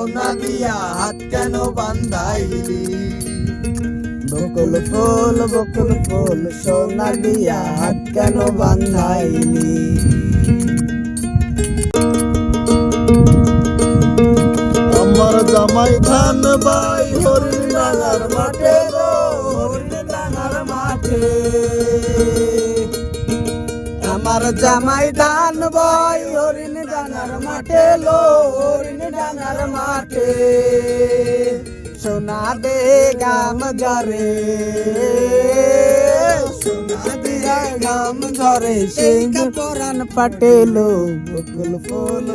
সোনা দিয়া হাত কেন বান্ধাইলি? বকুল ফুল সোনা দিয়া হাত কেন বান্ধাইলি? আমার জামাই ধান বাই হরিণ ডাঙার মাঠে গো, হরিণ ডাঙার মাঠে। আমার জামাই ধান বাই হরিণ ডাঙার মাঠে লো, হরিণ ডাঙার মাঠে। সোনা দে গাম ঝরে, সোনা দিয়া গাম ঝরে, সিংহ পরান পাটেলো। বকুল ফুল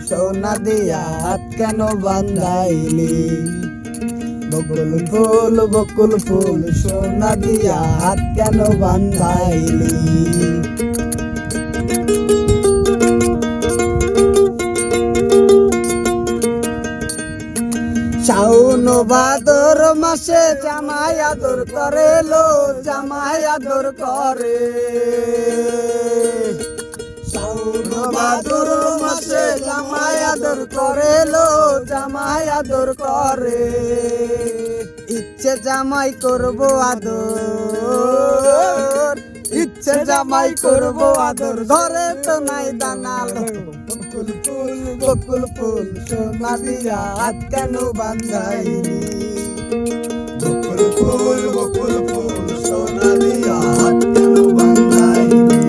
সোনা দিয়া হাত কেন বান্ধাইলি? বকুল ফুল সোনা দিয়া হাত কেন বান্ধাইলি? শাওন ভাদর মাসে জামাই আদর করে লো, জামাই আদর করে। শাওন ভাদর মাসে জামাই আদর করে লো, জামাই আদর করে। ইচ্ছে জামাই করব আদর, ইচ্ছে জামাই করব আদর, ধরে তো নাই দানালো। বকুল ফুল সোনা দিয়া হাত কেন বান্ধাইলি? বকুল ফুল সোনা দিয়া হাত কেন বান্ধাইলি?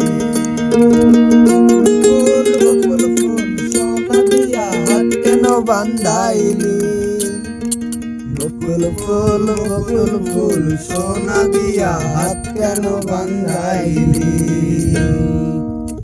বকুল ফুল সোনা দিয়া হাত কেন বান্ধাইলি? বকুল ফুল সোনা দিয়া হাত কেন বান্ধাইলি?